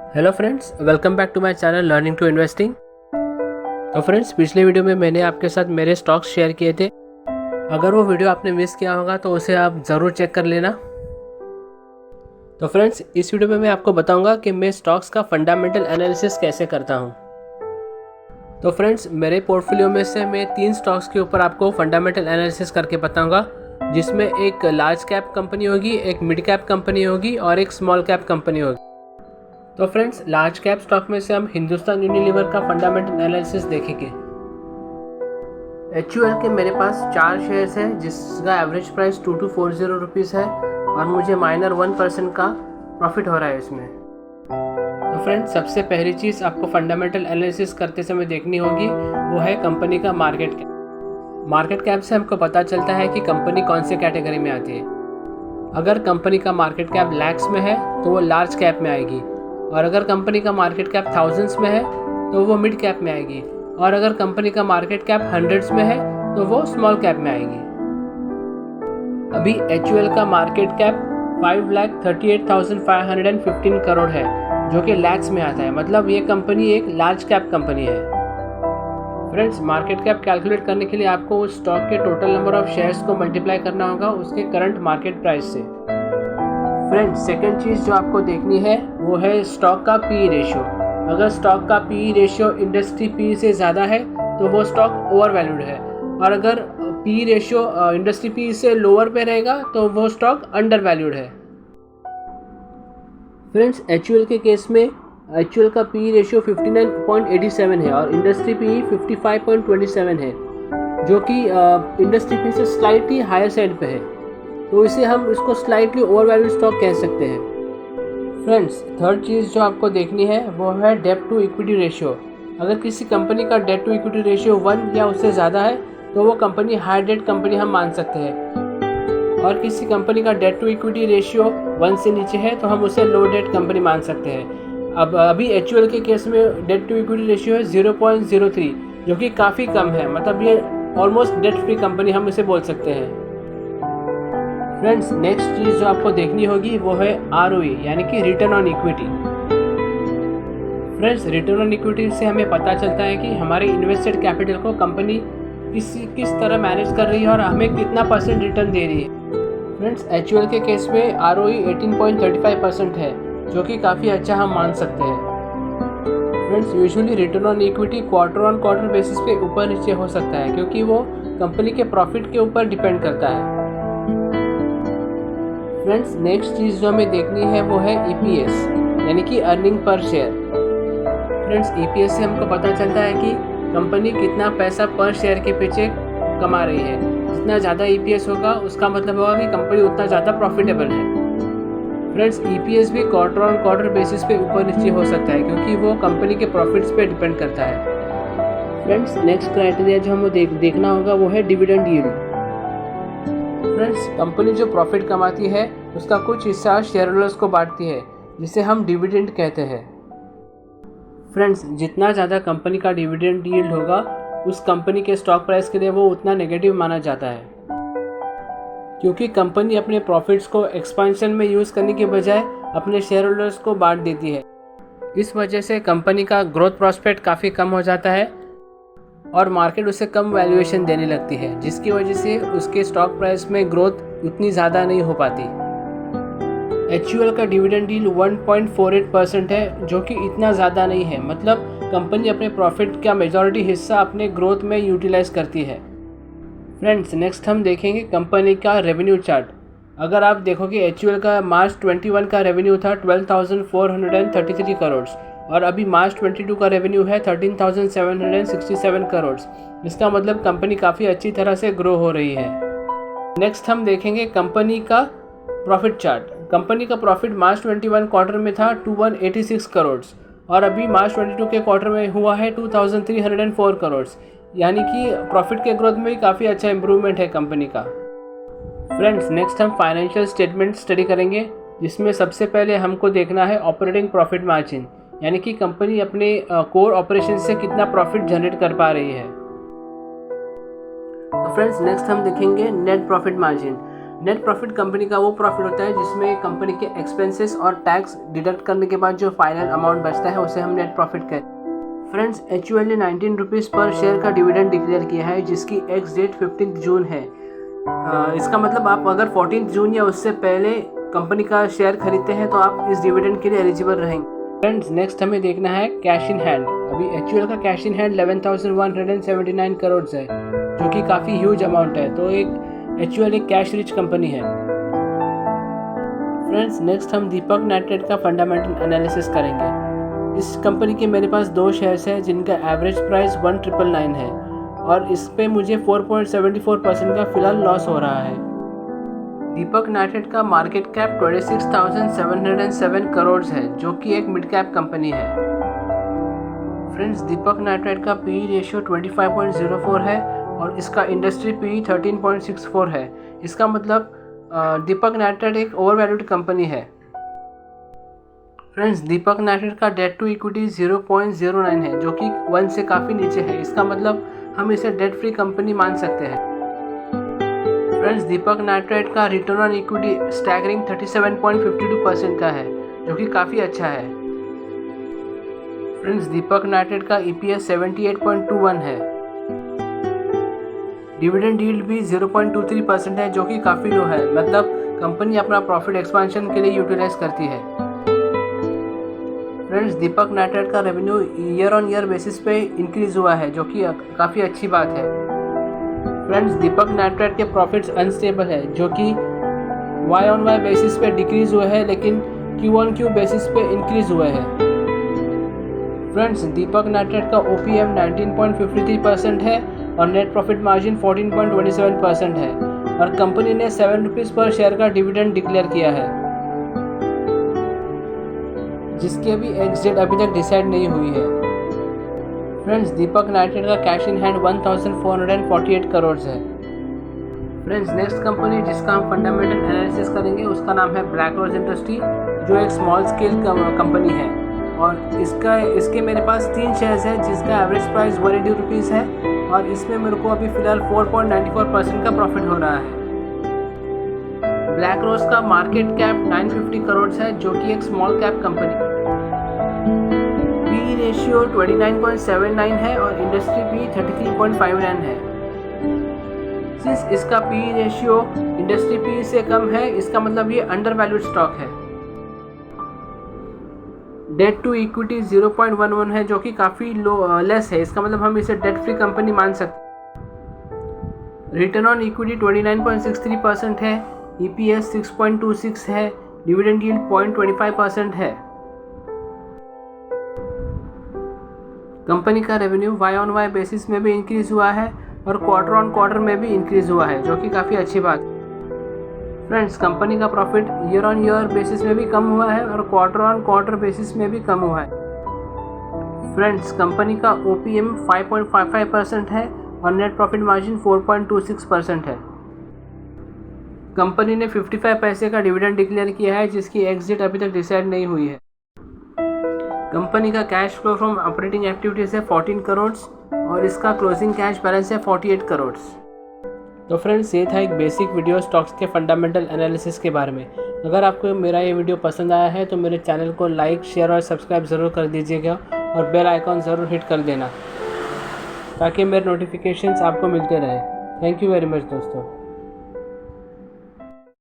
Hello friends, welcome back to my channel learning to investing. तो friends, पिछले video में मैंने आपके साथ मेरे स्टॉक्स शेयर किए थे। अगर वो वीडियो आपने मिस किया होगा तो उसे आप ज़रूर चेक कर लेना। तो फ्रेंड्स, इस वीडियो में मैं आपको बताऊंगा कि मैं स्टॉक्स का फंडामेंटल एनालिसिस कैसे करता हूं। तो फ्रेंड्स, मेरे पोर्टफोलियो में से मैं 3 स्टॉक्स के ऊपर आपको फंडामेंटल एनालिसिस करके बताऊंगा, जिसमें एक लार्ज कैप कंपनी होगी, एक मिड कैप कंपनी होगी और एक स्मॉल कैप कंपनी होगी। तो फ्रेंड्स, लार्ज कैप स्टॉक में से हम हिंदुस्तान यूनिलीवर का फंडामेंटल एनालिसिस देखेंगे। HUL के मेरे पास 4 शेयर्स हैं, जिसका एवरेज प्राइस 2240 रुपीज़ है और मुझे माइनर 1% का प्रॉफिट हो रहा है इसमें। तो फ्रेंड्स, सबसे पहली चीज़ आपको फंडामेंटल एनालिसिस करते समय देखनी होगी वो है कंपनी का मार्केट कैप। मार्केट कैप से हमको पता चलता है कि कंपनी कौन से कैटेगरी में आती है। अगर कंपनी का मार्केट कैप लैक्स में है तो वो लार्ज कैप में आएगी, और अगर कंपनी का मार्केट कैप थाउजेंड्स में है तो वो मिड कैप में आएगी, और अगर कंपनी का मार्केट कैप हंड्रेड्स में है तो वो स्मॉल कैप में आएगी। अभी HUL का मार्केट कैप 5,38,515 करोड़ है, जो कि लैक्स में आता है। मतलब ये कंपनी एक लार्ज कैप कंपनी है। फ्रेंड्स, मार्केट कैप कैलकुलेट करने के लिए आपको उस स्टॉक के टोटल नंबर ऑफ शेयर्स को मल्टीप्लाई करना होगा उसके करंट मार्केट प्राइस से। फ्रेंड्स, सेकंड चीज़ जो आपको देखनी है वो है स्टॉक का PE रेशियो। अगर स्टॉक का PE रेशियो इंडस्ट्री PE से ज़्यादा है तो वो स्टॉक ओवर वैल्यूड है, और अगर PE रेशियो इंडस्ट्री PE से लोअर पे रहेगा तो वो स्टॉक अंडर वैल्यूड है। फ्रेंड्स, HUL के केस में HUL का PE रेशियो 59.87 है और इंडस्ट्री PE 55.27 है, जो कि इंडस्ट्री PE से स्लाइटली हायर साइड पे है, तो इसे हम इसको स्लाइटली ओवर वैल्यूड स्टॉक कह सकते हैं। फ्रेंड्स, थर्ड चीज़ जो आपको देखनी है वो है डेब्ट टू इक्विटी रेशियो। अगर किसी कंपनी का डेट टू इक्विटी रेशियो 1 या उससे ज़्यादा है तो वो कंपनी हाई डेट कंपनी हम मान सकते हैं, और किसी कंपनी का डेट टू इक्विटी रेशियो 1 से नीचे है तो हम उसे लो डेट कंपनी मान सकते हैं। अब अभी HUL के केस में डेट टू इक्विटी रेशियो है 0.03, जो कि काफ़ी कम है। मतलब ये ऑलमोस्ट डेट फ्री कंपनी हम इसे बोल सकते हैं। फ्रेंड्स, नेक्स्ट चीज़ जो आपको देखनी होगी वो है ROE, यानी कि return on equity. Friends, return on equity से हमें पता चलता है कि हमारे इन्वेस्टेड कैपिटल को कंपनी किस तरह मैनेज कर रही है और हमें कितना % रिटर्न दे रही है। फ्रेंड्स, HUL के केस में ROE 18.35% है, जो कि काफ़ी अच्छा हम मान सकते हैं। Friends, usually return on equity quarter on quarter basis पे ऊपर नीचे हो सकता है, क्योंकि वो कंपनी के प्रॉफिट के ऊपर डिपेंड करता है। फ्रेंड्स, नेक्स्ट चीज़ जो हमें देखनी है वो है EPS, यानी कि earning per share. Friends, EPS से हमको पता चलता है कि कंपनी कितना पैसा पर शेयर के पीछे कमा रही है। जितना ज़्यादा EPS होगा उसका मतलब होगा कि कंपनी उतना ज़्यादा प्रॉफिटेबल है। फ्रेंड्स, EPS भी क्वार्टर ऑन क्वार्टर बेसिस पे ऊपर नीचे हो सकता है, क्योंकि वो कंपनी के प्रॉफिट्स पे डिपेंड करता है। फ्रेंड्स, नेक्स्ट क्राइटेरिया जो हमें देखना होगा वो है डिविडेंड यील्ड। फ्रेंड्स, कंपनी जो प्रॉफिट कमाती है उसका कुछ हिस्सा शेयर होल्डर्स को बांटती है, जिसे हम डिविडेंड कहते हैं। फ्रेंड्स, जितना ज़्यादा कंपनी का डिविडेंड यील्ड होगा उस कंपनी के स्टॉक प्राइस के लिए वो उतना नेगेटिव माना जाता है, क्योंकि कंपनी अपने प्रॉफिट्स को एक्सपेंशन में यूज़ करने के बजाय अपने शेयर होल्डर्स को बांट देती है। इस वजह से कंपनी का ग्रोथ प्रॉस्पेक्ट काफ़ी कम हो जाता है और मार्केट उसे कम वैल्यूएशन देने लगती है, जिसकी वजह से उसके स्टॉक प्राइस में ग्रोथ उतनी ज़्यादा नहीं हो पाती। HUL का डिविडेंड यील्ड 1.48% है, जो कि इतना ज़्यादा नहीं है। मतलब कंपनी अपने प्रॉफिट का मेजॉरिटी हिस्सा अपने ग्रोथ में यूटिलाइज करती है। फ्रेंड्स, नेक्स्ट हम देखेंगे कंपनी का रेवेन्यू चार्ट। अगर आप देखोगे HUL का मार्च 21 का रेवेन्यू था 12,433 करोड़, और अभी मार्च 22 का रेवेन्यू है 13,767 करोड़। इसका मतलब कंपनी काफ़ी अच्छी तरह से ग्रो हो रही है। नेक्स्ट हम देखेंगे कंपनी का प्रॉफिट चार्ट। कंपनी का प्रॉफिट मार्च 21 क्वार्टर में था 2186 करोड़, और अभी मार्च 22 के क्वार्टर में हुआ है 2304 करोड़। यानी कि प्रॉफिट के ग्रोथ में भी काफ़ी अच्छा इंप्रूवमेंट है कंपनी का। फ्रेंड्स, नेक्स्ट हम फाइनेंशियल स्टेटमेंट स्टडी करेंगे, जिसमें सबसे पहले हमको देखना है ऑपरेटिंग प्रॉफिट मार्जिन, यानी कि कंपनी अपने कोर ऑपरेशन से कितना प्रॉफिट जनरेट कर पा रही है। तो फ्रेंड्स, नेक्स्ट हम देखेंगे net profit margin. Net profit company का वो प्रॉफिट होता है जिसमें कंपनी के एक्सपेंसेस और टैक्स डिडक्ट करने के बाद जो फाइनल अमाउंट बचता है उसे हम नेट प्रॉफिट कहते हैं। फ्रेंड्स, HUL ने 19 रुपीज़ पर शेयर का डिविडेंड डिक्लेयर किया है जिसकी एक्स डेट 15 जून है। इसका मतलब आप अगर 14 जून या उससे पहले कंपनी का शेयर खरीदते हैं तो आप इस डिविडेंड के लिए एलिजिबल रहेंगे। फ्रेंड्स, नेक्स्ट हमें देखना है कैश इन हैंड। अभी HUL का कैश इन हैंड 11,179 करोड़ है जो कि काफ़ी ह्यूज अमाउंट है। तो HUL एक कैश रिच कंपनी है। फ्रेंड्स, नेक्स्ट हम दीपक नाइट्रेट का फंडामेंटल एनालिसिस करेंगे। इस कंपनी के मेरे पास 2 शेयर्स हैं जिनका एवरेज प्राइस 1999 है और इस पे मुझे 4.74% का फिलहाल लॉस हो रहा है। दीपक नाइट्रेट का मार्केट कैप 26,707 करोड़ है जो कि एक मिड कैप कंपनी है। फ्रेंड्स, दीपक नाइट्रेट का PE रेशियो 25.04 है और इसका इंडस्ट्री PE 13.64 है। इसका मतलब दीपक नाइट्रेट एक ओवरवैल्यूड कंपनी है। फ्रेंड्स, दीपक नाइट्रेट का डेट टू इक्विटी 0.09 है जो कि 1 से काफ़ी नीचे है। इसका मतलब हम इसे डेट फ्री कंपनी मान सकते हैं। फ्रेंड्स, दीपक नाइट्रेट का रिटर्न ऑन इक्विटी स्टैगरिंग 37.52% का है जो कि काफ़ी अच्छा है। फ्रेंड्स, दीपक नाइट्रेट का EPS 78.21 है। डिविडेंड यील्ड भी 0.23% है जो कि काफ़ी लो है। मतलब कंपनी अपना प्रॉफिट एक्सपांशन के लिए यूटिलाइज करती है। फ्रेंड्स, दीपक नाइट्रेट का revenue year on year basis पे इंक्रीज हुआ है जो कि काफ़ी अच्छी बात है। फ्रेंड्स, दीपक नाइट्रेट के प्रॉफिट्स अनस्टेबल है जो कि Y on Y बेसिस पे डिक्रीज हुए हैं लेकिन Q on Q बेसिस पे इंक्रीज हुए हैं। फ्रेंड्स, दीपक नाइट्रेट का OPM 19.53% है और नेट प्रॉफिट मार्जिन 14.27% है और कंपनी ने 7 रुपीज़ पर शेयर का डिविडेंड डिक्लेयर किया है जिसकी अभी एक्स डेट अभी तक डिसाइड नहीं हुई है। फ्रेंड्स, दीपक नाइट्रेट का कैश इन हैंड 1,448 करोड़ है। फ्रेंड्स, नेक्स्ट कंपनी जिसका हम फंडामेंटल एनालिसिस करेंगे उसका नाम है ब्लैकरोज इंडस्ट्री जो एक स्मॉल स्केल कंपनी है और इसके मेरे पास 3 शेयर्स है जिसका एवरेज प्राइस 180 रुपीज़ है और इसमें मेरे को अभी फ़िलहाल 4.94% का प्रॉफिट हो रहा है। ब्लैकरोज का मार्केट कैप 950 करोड़ है जो कि एक small cap company. PE ratio 29.79 है और इंडस्ट्री PE 33.59 है। सिंस इसका PE रेशियो इंडस्ट्री PE से कम है इसका मतलब ये अंडर वैल्यूड स्टॉक है। डेट टू इक्विटी 0.11 है जो कि काफ़ी लेस है। इसका मतलब हम इसे डेट फ्री कंपनी मान सकते हैं। रिटर्न ऑन इक्विटी 29.63% है। EPS 6.26 है। डिविडेंड यील्ड 0.25% है। कंपनी का revenue Y on Y basis में भी इंक्रीज हुआ है और क्वार्टर ऑन क्वार्टर में भी इंक्रीज हुआ है जो कि काफ़ी अच्छी बात है। फ्रेंड्स, कंपनी का profit year on year basis में भी कम हुआ है और क्वार्टर ऑन क्वार्टर बेसिस में भी कम हुआ है। फ्रेंड्स, कंपनी का OPM 5.55% है और नेट प्रॉफिट मार्जिन 4.26% है। कंपनी ने 55 पैसे का डिविडेंड डिक्लेयर किया है जिसकी एक्स डेट अभी तक डिसाइड नहीं हुई है। कंपनी का cash flow from operating activities है 14 करोड़ और इसका क्लोजिंग कैश बैलेंस है 48 करोड़। तो फ्रेंड्स, ये था एक बेसिक वीडियो स्टॉक्स के फंडामेंटल एनालिसिस के बारे में। अगर आपको मेरा ये वीडियो पसंद आया है तो मेरे चैनल को लाइक, शेयर और सब्सक्राइब ज़रूर कर दीजिएगा और बेल आइकॉन ज़रूर हिट कर देना ताकि मेरे नोटिफिकेशंस आपको मिलते रहें। थैंक यू वेरी मच दोस्तों।